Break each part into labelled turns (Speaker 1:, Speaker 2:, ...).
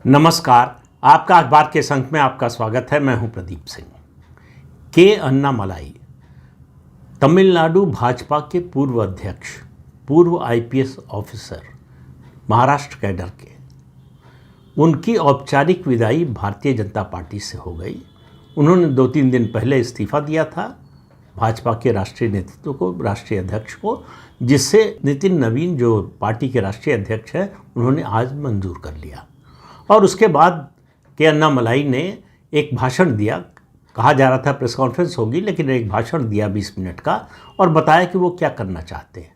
Speaker 1: नमस्कार। आपका अखबार के संग में आपका स्वागत है। मैं हूं प्रदीप सिंह। के अन्नामलाई तमिलनाडु भाजपा के पूर्व अध्यक्ष, पूर्व आईपीएस ऑफिसर, महाराष्ट्र कैडर के। उनकी औपचारिक विदाई भारतीय जनता पार्टी से हो गई। उन्होंने 2-3 दिन पहले इस्तीफा दिया था भाजपा के राष्ट्रीय नेतृत्व को, राष्ट्रीय अध्यक्ष को, जिससे नितिन नवीन जो पार्टी के राष्ट्रीय अध्यक्ष हैं उन्होंने आज मंजूर कर लिया। और उसके बाद के अन्नामलाई ने एक भाषण दिया। कहा जा रहा था प्रेस कॉन्फ्रेंस होगी, लेकिन एक भाषण दिया 20 मिनट का और बताया कि वो क्या करना चाहते हैं।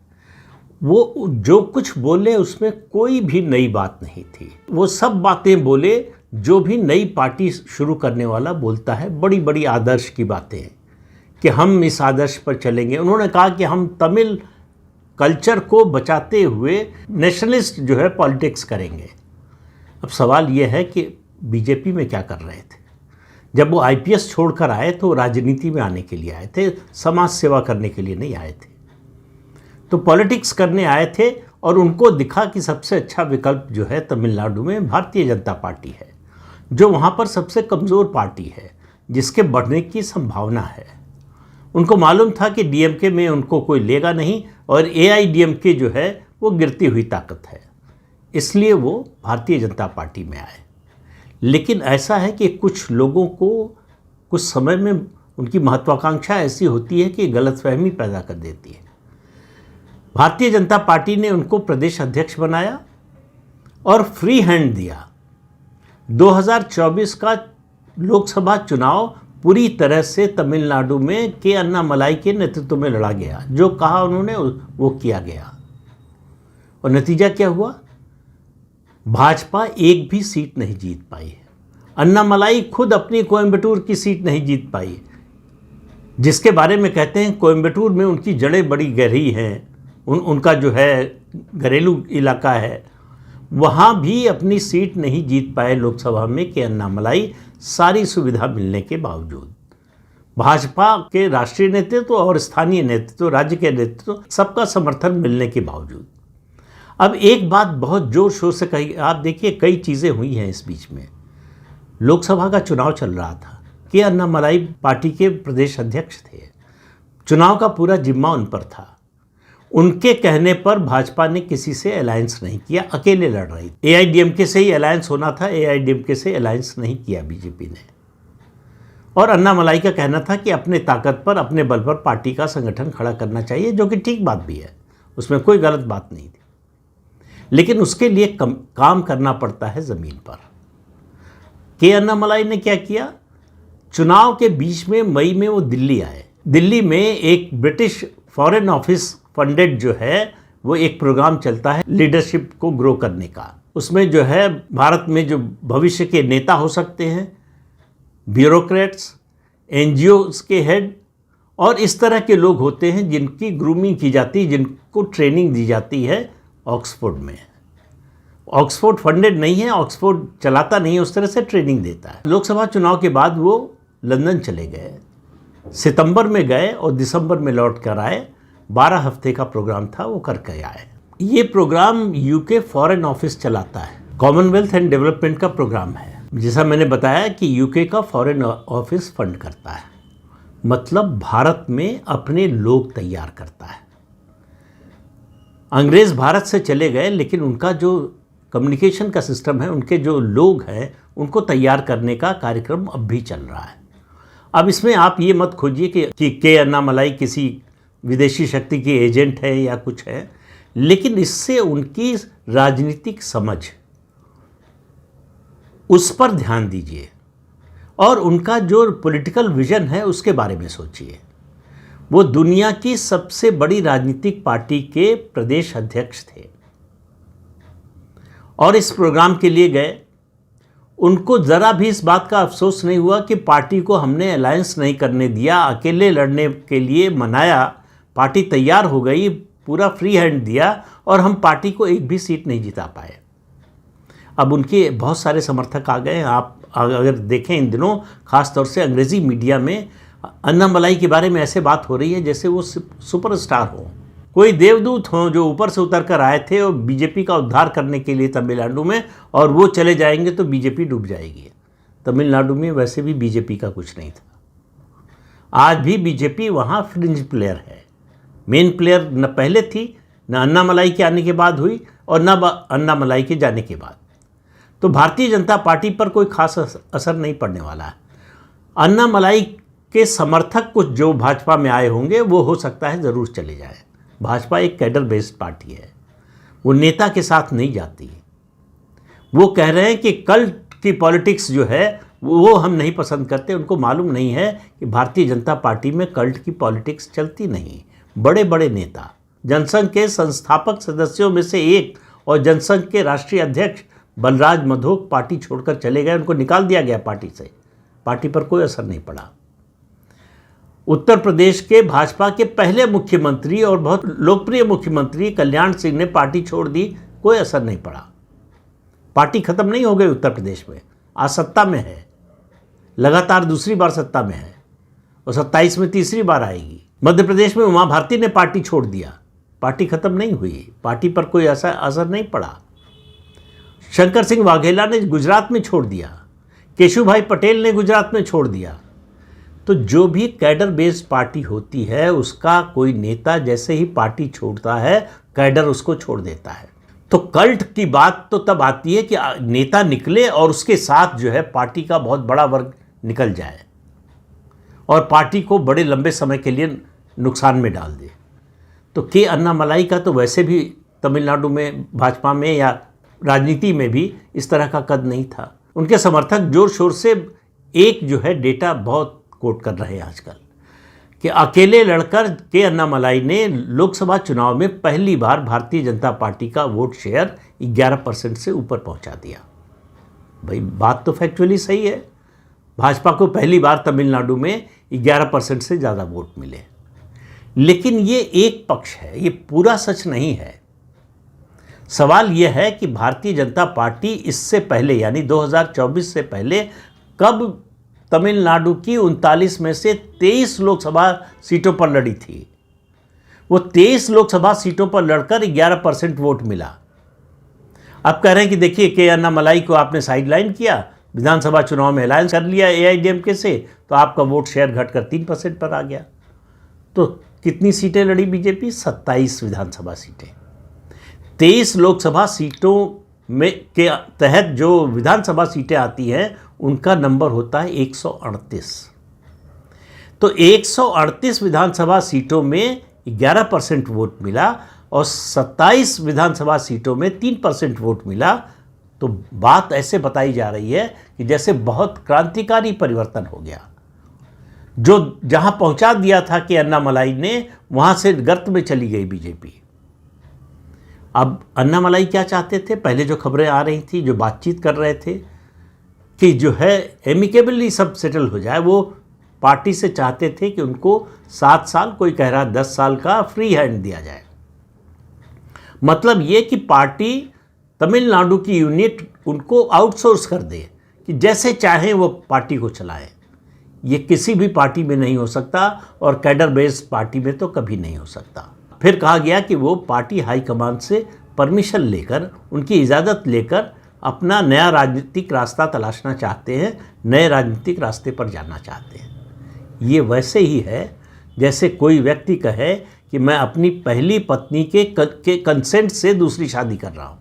Speaker 1: वो जो कुछ बोले उसमें कोई भी नई बात नहीं थी। वो सब बातें बोले जो भी नई पार्टी शुरू करने वाला बोलता है। बड़ी बड़ी आदर्श की बातें हैं कि हम इस आदर्श पर चलेंगे। उन्होंने कहा कि हम तमिल कल्चर को बचाते हुए नेशनलिस्ट जो है पॉलिटिक्स करेंगे। अब सवाल ये है कि बीजेपी में क्या कर रहे थे? जब वो आईपीएस छोड़कर आए तो राजनीति में आने के लिए आए थे, समाज सेवा करने के लिए नहीं आए थे। तो पॉलिटिक्स करने आए थे और उनको दिखा कि सबसे अच्छा विकल्प जो है तमिलनाडु में भारतीय जनता पार्टी है, जो वहाँ पर सबसे कमज़ोर पार्टी है, जिसके बढ़ने की संभावना है। उनको मालूम था कि डीएमके में उनको कोई लेगा नहीं और एआईडीएमके जो है वो गिरती हुई ताकत है, इसलिए वो भारतीय जनता पार्टी में आए। लेकिन ऐसा है कि कुछ लोगों को कुछ समय में उनकी महत्वाकांक्षा ऐसी होती है कि गलतफहमी पैदा कर देती है। भारतीय जनता पार्टी ने उनको प्रदेश अध्यक्ष बनाया और फ्री हैंड दिया। 2024 का लोकसभा चुनाव पूरी तरह से तमिलनाडु में के अन्नामलाई के नेतृत्व में लड़ा गया। जो कहा उन्होंने वो किया गया और नतीजा क्या हुआ? भाजपा एक भी सीट नहीं जीत पाई है। अन्नामलाई खुद अपनी कोयम्बटूर की सीट नहीं जीत पाई, जिसके बारे में कहते हैं कोयम्बटूर में उनकी जड़ें बड़ी गहरी हैं। उनका जो है घरेलू इलाका है, वहाँ भी अपनी सीट नहीं जीत पाए लोकसभा में के अन्नामलाई, सारी सुविधा मिलने के बावजूद। भाजपा के राष्ट्रीय नेतृत्व और स्थानीय नेतृत्व, राज्य के नेतृत्व, सबका समर्थन मिलने के बावजूद। अब एक बात बहुत जोर शोर से कही, आप देखिए कई चीज़ें हुई हैं इस बीच में। लोकसभा का चुनाव चल रहा था, के अन्नामलाई पार्टी के प्रदेश अध्यक्ष थे, चुनाव का पूरा जिम्मा उन पर था। उनके कहने पर भाजपा ने किसी से अलायंस नहीं किया, अकेले लड़ रही थी। एआईडीएमके से ही अलायंस होना था, एआईडीएमके से अलायंस नहीं किया बीजेपी ने। और अन्नामलाई का कहना था कि अपने ताकत पर, अपने बल पर पार्टी का संगठन खड़ा करना चाहिए, जो कि ठीक बात भी है, उसमें कोई गलत बात नहीं थी। लेकिन उसके लिए काम करना पड़ता है ज़मीन पर। के अन्नामलाई ने क्या किया? चुनाव के बीच में मई में वो दिल्ली आए। दिल्ली में एक ब्रिटिश फॉरेन ऑफिस फंडेड जो है वो एक प्रोग्राम चलता है लीडरशिप को ग्रो करने का। उसमें जो है भारत में जो भविष्य के नेता हो सकते हैं, ब्यूरोक्रेट्स, एनजीओस के हेड और इस तरह के लोग होते हैं जिनकी ग्रूमिंग की जाती है, जिनको ट्रेनिंग दी जाती है ऑक्सफोर्ड में। ऑक्सफोर्ड फंडेड नहीं है, ऑक्सफोर्ड चलाता नहीं है, उस तरह से ट्रेनिंग देता है। लोकसभा चुनाव के बाद वो लंदन चले गए, सितंबर में गए और दिसंबर में लौट कर आए। 12 हफ्ते का प्रोग्राम था, वो करके आए। ये प्रोग्राम यूके फॉरेन ऑफिस चलाता है, कॉमनवेल्थ एंड डेवलपमेंट का प्रोग्राम है। जैसा मैंने बताया कि यूके का फॉरेन ऑफिस फंड करता है, मतलब भारत में अपने लोग तैयार करता है। अंग्रेज़ भारत से चले गए, लेकिन उनका जो कम्युनिकेशन का सिस्टम है, उनके जो लोग हैं, उनको तैयार करने का कार्यक्रम अब भी चल रहा है। अब इसमें आप ये मत खोजिए कि के अन्नामलाई किसी विदेशी शक्ति की एजेंट है या कुछ है, लेकिन इससे उनकी राजनीतिक समझ, उस पर ध्यान दीजिए और उनका जो पॉलिटिकल विजन है उसके बारे में सोचिए। वो दुनिया की सबसे बड़ी राजनीतिक पार्टी के प्रदेश अध्यक्ष थे और इस प्रोग्राम के लिए गए। उनको ज़रा भी इस बात का अफसोस नहीं हुआ कि पार्टी को हमने अलायंस नहीं करने दिया, अकेले लड़ने के लिए मनाया, पार्टी तैयार हो गई, पूरा फ्री हैंड दिया और हम पार्टी को एक भी सीट नहीं जिता पाए। अब उनके बहुत सारे समर्थक आ गए। आप अगर देखें इन दिनों ख़ास तौर से अंग्रेज़ी मीडिया में अन्नामलाई के बारे में ऐसे बात हो रही है जैसे वो सुपरस्टार हो। कोई देवदूत हों जो ऊपर से उतर कर आए थे और बीजेपी का उद्धार करने के लिए तमिलनाडु में, और वो चले जाएंगे तो बीजेपी डूब जाएगी। तमिलनाडु में वैसे भी बीजेपी का कुछ नहीं था। आज भी बीजेपी वहाँ फ्रिंज प्लेयर है, मेन प्लेयर न पहले थी, न अन्नामलाई के आने के बाद हुई और न अन्नामलाई के जाने के बाद। तो भारतीय जनता पार्टी पर कोई खास असर नहीं पड़ने वाला है। अन्नामलाई के समर्थक कुछ जो भाजपा में आए होंगे वो हो सकता है ज़रूर चले जाए। भाजपा एक कैडर बेस्ड पार्टी है, वो नेता के साथ नहीं जाती। वो कह रहे हैं कि कल्ट की पॉलिटिक्स जो है वो हम नहीं पसंद करते। उनको मालूम नहीं है कि भारतीय जनता पार्टी में कल्ट की पॉलिटिक्स चलती नहीं। बड़े बड़े नेता, जनसंघ के संस्थापक सदस्यों में से एक और जनसंघ के राष्ट्रीय अध्यक्ष बलराज मधोक पार्टी छोड़कर चले गए, उनको निकाल दिया गया पार्टी से। पार्टी पर कोई असर नहीं पड़ा। उत्तर प्रदेश के भाजपा के पहले मुख्यमंत्री और बहुत लोकप्रिय मुख्यमंत्री कल्याण सिंह ने पार्टी छोड़ दी, कोई असर नहीं पड़ा। पार्टी खत्म नहीं हो गई उत्तर प्रदेश में, आज सत्ता में है, लगातार दूसरी बार सत्ता में है और 27 में तीसरी बार आएगी। मध्य प्रदेश में उमा भारती ने पार्टी छोड़ दिया, पार्टी खत्म नहीं हुई, पार्टी पर कोई ऐसा असर नहीं पड़ा। शंकर सिंह वाघेला ने गुजरात में छोड़ दिया, केशुभाई पटेल ने गुजरात में छोड़ दिया। तो जो भी कैडर बेस्ड पार्टी होती है उसका कोई नेता जैसे ही पार्टी छोड़ता है, कैडर उसको छोड़ देता है। तो कल्ट की बात तो तब आती है कि नेता निकले और उसके साथ जो है पार्टी का बहुत बड़ा वर्ग निकल जाए और पार्टी को बड़े लंबे समय के लिए नुकसान में डाल दे। तो के अन्नामलाई का तो वैसे भी तमिलनाडु में भाजपा में या राजनीति में भी इस तरह का कद नहीं था। उनके समर्थक जोर शोर से एक जो है डेटा बहुत कोट कर रहे हैं आजकल कि अकेले लड़कर के अन्नामलाई ने लोकसभा चुनाव में पहली बार भारतीय जनता पार्टी का वोट शेयर 11% से ऊपर पहुंचा दिया। भाई बात तो फैक्चुअली सही है, भाजपा को पहली बार तमिलनाडु में 11% से ज़्यादा वोट मिले। लेकिन ये एक पक्ष है, ये पूरा सच नहीं है। सवाल यह है कि भारतीय जनता पार्टी इससे पहले यानी 2024 से पहले कब तमिलनाडु की 39 में से 23 लोकसभा सीटों पर लड़ी थी। वो 23 लोकसभा सीटों पर लड़कर 11% वोट मिला। अब कह रहे हैं कि देखिए के अन्नामलाई को आपने साइडलाइन किया, विधानसभा चुनाव में अलायंस कर लिया एआईडीएमके से, तो आपका वोट शेयर घटकर 3% पर आ गया। तो कितनी सीटें लड़ी बीजेपी? 27 विधानसभा सीटें। 23 लोकसभा सीटों में के तहत जो विधानसभा सीटें आती हैं उनका नंबर होता है 138। तो 138 विधानसभा सीटों में 11% वोट मिला और 27 विधानसभा सीटों में 3% वोट मिला। तो बात ऐसे बताई जा रही है कि जैसे बहुत क्रांतिकारी परिवर्तन हो गया। जो जहां पहुंचा दिया था कि अन्नामलाई ने, वहां से गर्त में चली गई बीजेपी। अब अन्नामलाई क्या चाहते थे? पहले जो खबरें आ रही थी, जो बातचीत कर रहे थे कि जो है एमिकेबली सब सेटल हो जाए, वो पार्टी से चाहते थे कि उनको 7 साल, कोई कह रहा 10 साल का फ्री हैंड दिया जाए। मतलब ये कि पार्टी तमिलनाडु की यूनिट उनको आउटसोर्स कर दे कि जैसे चाहें वो पार्टी को चलाएं। ये किसी भी पार्टी में नहीं हो सकता और कैडर बेस्ड पार्टी में तो कभी नहीं हो सकता। फिर कहा गया कि वो पार्टी हाईकमान से परमिशन लेकर, उनकी इजाज़त लेकर अपना नया राजनीतिक रास्ता तलाशना चाहते हैं, नए राजनीतिक रास्ते पर जाना चाहते हैं। ये वैसे ही है जैसे कोई व्यक्ति कहे कि मैं अपनी पहली पत्नी के कंसेंट से दूसरी शादी कर रहा हूँ।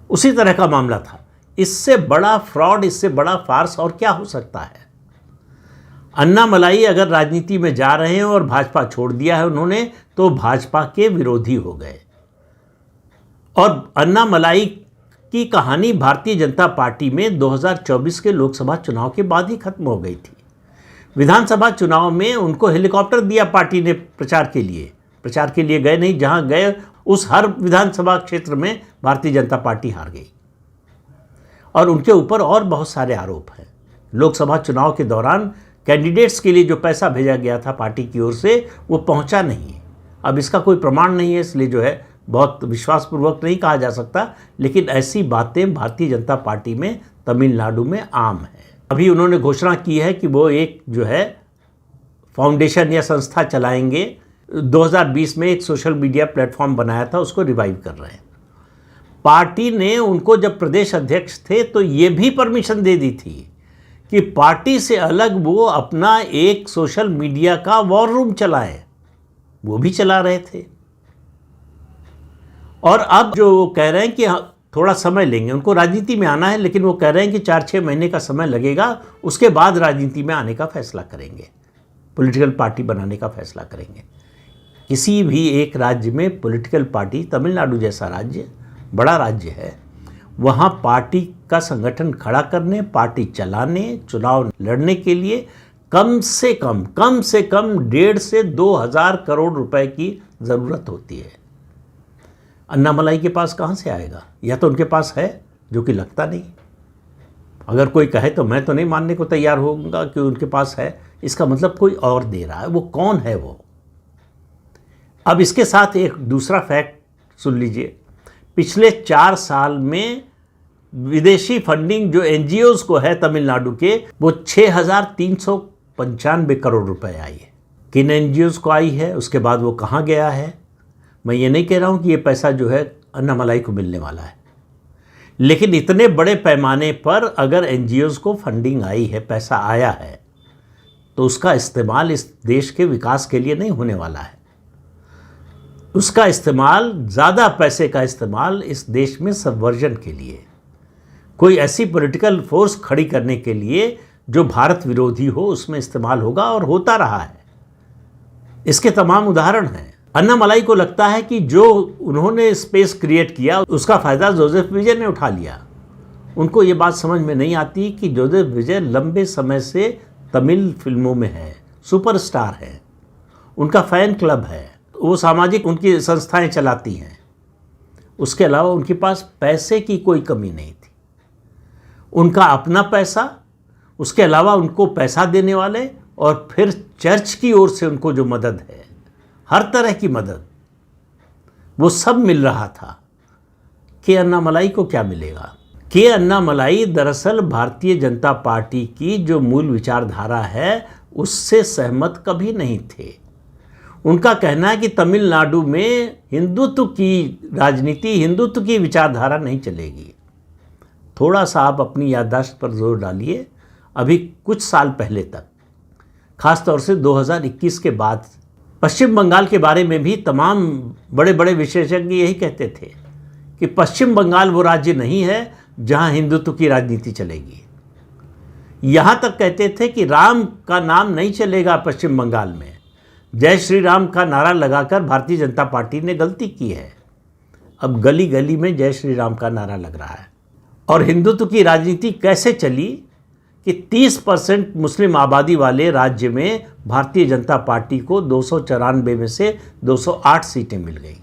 Speaker 1: उसी तरह का मामला था। इससे बड़ा फ्रॉड, इससे बड़ा फार्स और क्या हो सकता है? अन्नामलाई अगर राजनीति में जा रहे हैं और भाजपा छोड़ दिया है उन्होंने, तो भाजपा के विरोधी हो गए। और अन्नामलाई की कहानी भारतीय जनता पार्टी में 2024 के लोकसभा चुनाव के बाद ही खत्म हो गई थी। विधानसभा चुनाव में उनको हेलीकॉप्टर दिया पार्टी ने प्रचार के लिए गए नहीं, जहां गए उस हर विधानसभा क्षेत्र में भारतीय जनता पार्टी हार गई। और उनके ऊपर और बहुत सारे आरोप हैं। लोकसभा चुनाव के दौरान कैंडिडेट्स के लिए जो पैसा भेजा गया था पार्टी की ओर से, वो पहुंचा नहीं। अब इसका कोई प्रमाण नहीं है, इसलिए जो है बहुत विश्वासपूर्वक नहीं कहा जा सकता, लेकिन ऐसी बातें भारतीय जनता पार्टी में तमिलनाडु में आम है। अभी उन्होंने घोषणा की है कि वो एक जो है फाउंडेशन या संस्था चलाएंगे 2020 में एक सोशल मीडिया प्लेटफॉर्म बनाया था, उसको रिवाइव कर रहे हैं। पार्टी ने उनको जब प्रदेश अध्यक्ष थे तो ये भी परमिशन दे दी थी कि पार्टी से अलग वो अपना एक सोशल मीडिया का वॉर रूम चलाएं। वो भी चला रहे थे। और अब जो वो कह रहे हैं कि थोड़ा समय लेंगे, उनको राजनीति में आना है, लेकिन वो कह रहे हैं कि 4-6 महीने का समय लगेगा, उसके बाद राजनीति में आने का फैसला करेंगे, पॉलिटिकल पार्टी बनाने का फैसला करेंगे। किसी भी एक राज्य में पॉलिटिकल पार्टी, तमिलनाडु जैसा राज्य बड़ा राज्य है, वहाँ पार्टी का संगठन खड़ा करने, पार्टी चलाने, चुनाव लड़ने के लिए कम से कम 1.5 से 2,000 करोड़ रुपए की ज़रूरत होती है। अन्नामलाई के पास कहाँ से आएगा? या तो उनके पास है, जो कि लगता नहीं। अगर कोई कहे तो मैं तो नहीं मानने को तैयार होऊंगा कि उनके पास है। इसका मतलब कोई और दे रहा है। वो कौन है वो? अब इसके साथ एक दूसरा फैक्ट सुन लीजिए। पिछले 4 साल में विदेशी फंडिंग जो एनजीओज को है तमिलनाडु के, वो 6,395 करोड़ रुपए आई है। किन एनजीओज को आई है, उसके बाद वो कहाँ गया है? मैं ये नहीं कह रहा हूँ कि ये पैसा जो है अन्नामलाई को मिलने वाला है, लेकिन इतने बड़े पैमाने पर अगर एनजीओज को फंडिंग आई है, पैसा आया है, तो उसका इस्तेमाल इस देश के विकास के लिए नहीं होने वाला है। उसका इस्तेमाल, ज़्यादा पैसे का इस्तेमाल इस देश में सबवर्जन के लिए, कोई ऐसी पॉलिटिकल फोर्स खड़ी करने के लिए जो भारत विरोधी हो, उसमें इस्तेमाल होगा और होता रहा है। इसके तमाम उदाहरण हैं। अन्नामलाई को लगता है कि जो उन्होंने स्पेस क्रिएट किया उसका फ़ायदा जोसेफ विजय ने उठा लिया। उनको ये बात समझ में नहीं आती कि जोसेफ विजय लंबे समय से तमिल फिल्मों में है, सुपरस्टार है, उनका फ़ैन क्लब है, वो सामाजिक उनकी संस्थाएं चलाती हैं। उसके अलावा उनके पास पैसे की कोई कमी नहीं थी। उनका अपना पैसा, उसके अलावा उनको पैसा देने वाले, और फिर चर्च की ओर से उनको जो मदद है, हर तरह की मदद, वो सब मिल रहा था। के अन्नामलाई को क्या मिलेगा? के अन्नामलाई दरअसल भारतीय जनता पार्टी की जो मूल विचारधारा है उससे सहमत कभी नहीं थे। उनका कहना है कि तमिलनाडु में हिंदुत्व की राजनीति, हिंदुत्व की विचारधारा नहीं चलेगी। थोड़ा सा आप अपनी याददाश्त पर जोर डालिए। अभी कुछ साल पहले तक, खासतौर से 2021 के बाद, पश्चिम बंगाल के बारे में भी तमाम बड़े बड़े विशेषज्ञ यही कहते थे कि पश्चिम बंगाल वो राज्य नहीं है जहां हिंदुत्व की राजनीति चलेगी। यहाँ तक कहते थे कि राम का नाम नहीं चलेगा पश्चिम बंगाल में। जय श्री राम का नारा लगाकर भारतीय जनता पार्टी ने गलती की है। अब गली गली में जय श्री राम का नारा लग रहा है। और हिंदुत्व की राजनीति कैसे चली कि 30% मुस्लिम आबादी वाले राज्य में भारतीय जनता पार्टी को 294 में से 208 सीटें मिल गई,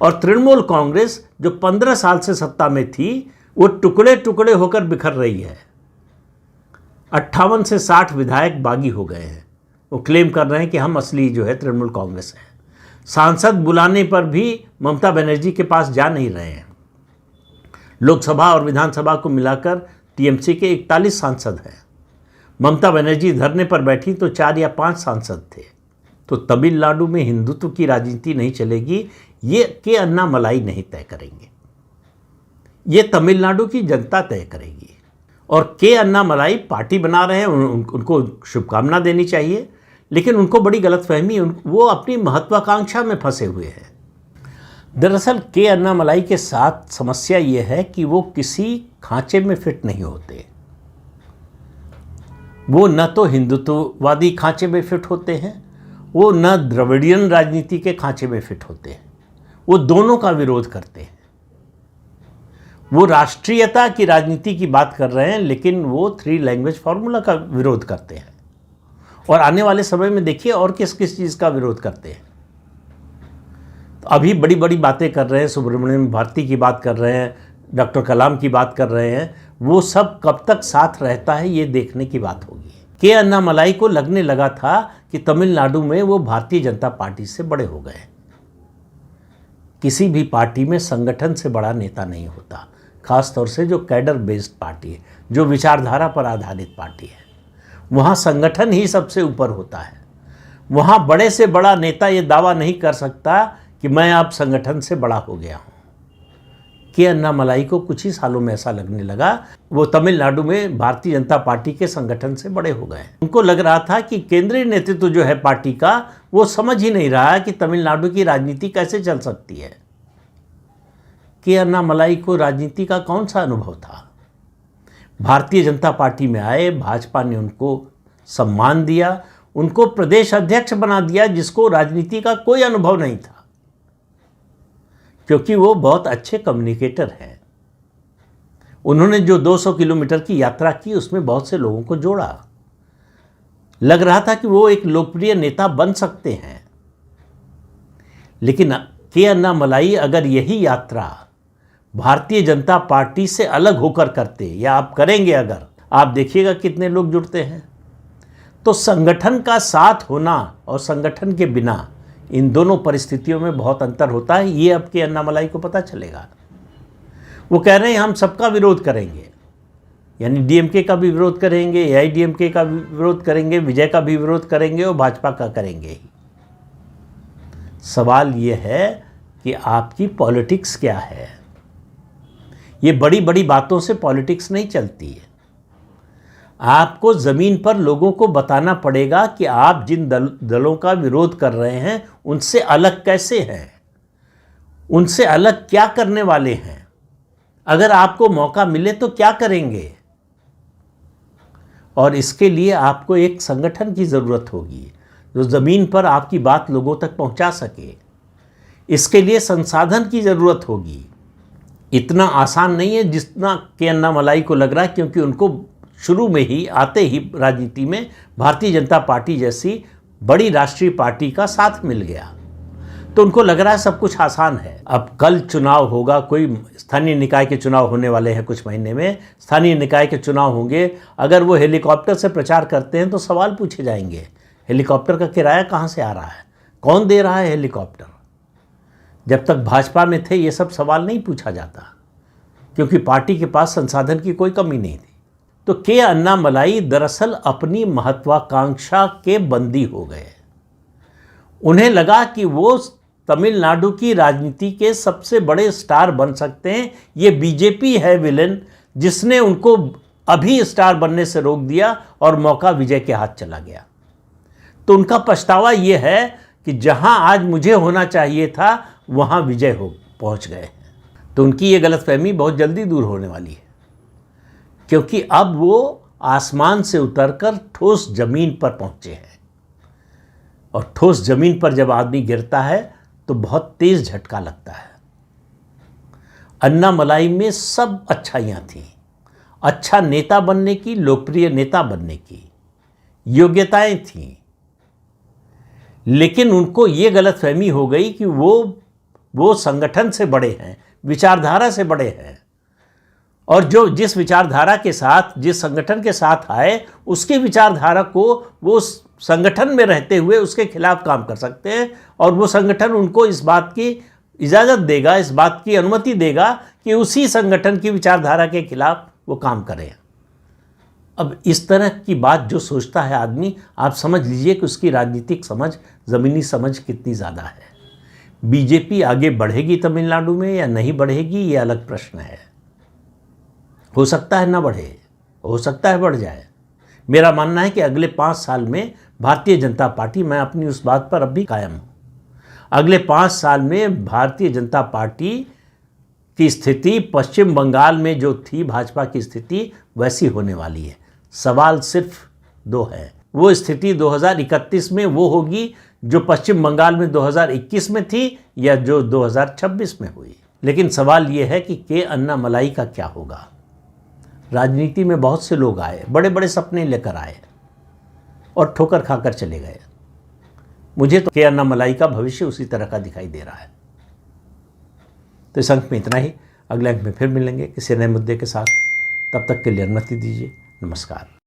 Speaker 1: और तृणमूल कांग्रेस जो 15 साल से सत्ता में थी वो टुकड़े टुकड़े होकर बिखर रही है। 58 से 60 विधायक बागी हो गए हैं। वो क्लेम कर रहे हैं कि हम असली जो है तृणमूल कांग्रेस है। सांसद बुलाने पर भी ममता बनर्जी के पास जा नहीं रहे हैं। लोकसभा और विधानसभा को मिलाकर टीएमसी के 41 सांसद हैं। ममता बनर्जी धरने पर बैठी तो 4 या 5 सांसद थे। तो तमिलनाडु में हिंदुत्व की राजनीति नहीं चलेगी, ये के अन्नामलाई नहीं तय करेंगे, ये तमिलनाडु की जनता तय करेगी। और के अन्नामलाई पार्टी बना रहे हैं, उनको शुभकामना देनी चाहिए, लेकिन उनको बड़ी गलतफहमी, वो अपनी महत्वाकांक्षा में फंसे हुए हैं। दरअसल के अन्नामलाई के साथ समस्या ये है कि वो किसी खांचे में फिट नहीं होते। वो न तो हिंदुत्ववादी खांचे में फिट होते हैं, वो न द्रविडियन राजनीति के खांचे में फिट होते हैं। वो दोनों का विरोध करते हैं। वो राष्ट्रीयता की राजनीति की बात कर रहे हैं, लेकिन वो 3 लैंग्वेज फार्मूला का विरोध करते हैं। और आने वाले समय में देखिए और किस किस चीज़ का विरोध करते हैं। तो अभी बड़ी बड़ी बातें कर रहे हैं, सुब्रमण्यम भारती की बात कर रहे हैं, डॉक्टर कलाम की बात कर रहे हैं। वो सब कब तक साथ रहता है ये देखने की बात होगी। के अन्नामलाई को लगने लगा था कि तमिलनाडु में वो भारतीय जनता पार्टी से बड़े हो गए। किसी भी पार्टी में संगठन से बड़ा नेता नहीं होता, खासतौर से जो कैडर बेस्ड पार्टी है, जो विचारधारा पर आधारित पार्टी है, वहाँ संगठन ही सबसे ऊपर होता है। वहाँ बड़े से बड़ा नेता ये दावा नहीं कर सकता कि मैं अब संगठन से बड़ा हो गया हूँ। के अन्नामलाई को कुछ ही सालों में ऐसा लगने लगा, वो तमिलनाडु में भारतीय जनता पार्टी के संगठन से बड़े हो गए। उनको लग रहा था कि केंद्रीय नेतृत्व जो है पार्टी का, वो समझ ही नहीं रहा कि तमिलनाडु की राजनीति कैसे चल सकती है। के अन्नामलाई को राजनीति का कौन सा अनुभव था। भारतीय जनता पार्टी में आए, भाजपा ने उनको सम्मान दिया, उनको प्रदेश अध्यक्ष बना दिया, जिसको राजनीति का कोई अनुभव नहीं था, क्योंकि वो बहुत अच्छे कम्युनिकेटर हैं। उन्होंने जो 200 किलोमीटर की यात्रा की, उसमें बहुत से लोगों को जोड़ा। लग रहा था कि वो एक लोकप्रिय नेता बन सकते हैं। लेकिन के अन्नामलाई अगर यही यात्रा भारतीय जनता पार्टी से अलग होकर करते, या आप करेंगे, अगर आप देखिएगा कितने लोग जुड़ते हैं। तो संगठन का साथ होना और संगठन के बिना, इन दोनों परिस्थितियों में बहुत अंतर होता है। ये अब के अन्नामलाई को पता चलेगा। वो कह रहे हैं हम सबका विरोध करेंगे, यानी डीएमके का भी विरोध करेंगे, एआईडीएमके का भी विरोध करेंगे, विजय का भी विरोध करेंगे और भाजपा का करेंगे ही। सवाल ये है कि आपकी पॉलिटिक्स क्या है। ये बड़ी बड़ी बातों से पॉलिटिक्स नहीं चलती है। आपको ज़मीन पर लोगों को बताना पड़ेगा कि आप जिन दलों का विरोध कर रहे हैं उनसे अलग कैसे हैं, उनसे अलग क्या करने वाले हैं, अगर आपको मौका मिले तो क्या करेंगे। और इसके लिए आपको एक संगठन की ज़रूरत होगी जो ज़मीन पर आपकी बात लोगों तक पहुंचा सके। इसके लिए संसाधन की ज़रूरत होगी। इतना आसान नहीं है जितना के अन्नामलाई को लग रहा है, क्योंकि उनको शुरू में ही, आते ही राजनीति में भारतीय जनता पार्टी जैसी बड़ी राष्ट्रीय पार्टी का साथ मिल गया, तो उनको लग रहा है सब कुछ आसान है। अब कल चुनाव होगा, कोई स्थानीय निकाय के चुनाव होने वाले हैं कुछ महीने में, स्थानीय निकाय के चुनाव होंगे। अगर वो हेलीकॉप्टर से प्रचार करते हैं तो सवाल पूछे जाएंगे, हेलीकॉप्टर का किराया कहाँ से आ रहा है, कौन दे रहा है हेलीकॉप्टर। जब तक भाजपा में थे ये सब सवाल नहीं पूछा जाता, क्योंकि पार्टी के पास संसाधन की कोई कमी नहीं थी। तो के अन्नामलाई दरअसल अपनी महत्वाकांक्षा के बंदी हो गए। उन्हें लगा कि वो तमिलनाडु की राजनीति के सबसे बड़े स्टार बन सकते हैं। ये बीजेपी है विलेन, जिसने उनको अभी स्टार बनने से रोक दिया और मौका विजय के हाथ चला गया। तो उनका पछतावा ये है कि जहां आज मुझे होना चाहिए था वहां विजय पहुंच गए। तो उनकी ये गलतफहमी बहुत जल्दी दूर होने वाली है, क्योंकि अब वो आसमान से उतरकर ठोस जमीन पर पहुंचे हैं। और ठोस जमीन पर जब आदमी गिरता है तो बहुत तेज झटका लगता है। अन्नामलाई में सब अच्छाइयां थीं, अच्छा नेता बनने की, लोकप्रिय नेता बनने की योग्यताएं थीं। लेकिन उनको ये गलतफहमी हो गई कि वो संगठन से बड़े हैं, विचारधारा से बड़े हैं, और जो जिस विचारधारा के साथ, जिस संगठन के साथ आए, उसकी विचारधारा को वो संगठन में रहते हुए उसके खिलाफ काम कर सकते हैं, और वो संगठन उनको इस बात की इजाज़त देगा, इस बात की अनुमति देगा कि उसी संगठन की विचारधारा के खिलाफ वो काम करें। अब इस तरह की बात जो सोचता है आदमी, आप समझ लीजिए कि उसकी राजनीतिक समझ, ज़मीनी समझ कितनी ज़्यादा है। बीजेपी आगे बढ़ेगी तमिलनाडु में या नहीं बढ़ेगी, ये अलग प्रश्न है। हो सकता है ना बढ़े, हो सकता है बढ़ जाए। मेरा मानना है कि अगले 5 साल में भारतीय जनता पार्टी, मैं अपनी उस बात पर अब भी कायम हूँ, अगले 5 साल में भारतीय जनता पार्टी की स्थिति पश्चिम बंगाल में जो थी भाजपा की स्थिति, वैसी होने वाली है। सवाल सिर्फ 2 है। वो स्थिति 2031 में वो होगी जो पश्चिम बंगाल में 2021 में थी, या जो 2026 में हुई। लेकिन सवाल ये है कि के अन्नामलाई का क्या होगा। राजनीति में बहुत से लोग आए, बड़े बड़े सपने लेकर आए और ठोकर खाकर चले गए। मुझे तो के अन्नामलाई का भविष्य उसी तरह का दिखाई दे रहा है। तो इस अंक में इतना ही। अगले अंक में फिर मिलेंगे किसी नए मुद्दे के साथ। तब तक के लिए अनुमति दीजिए। नमस्कार।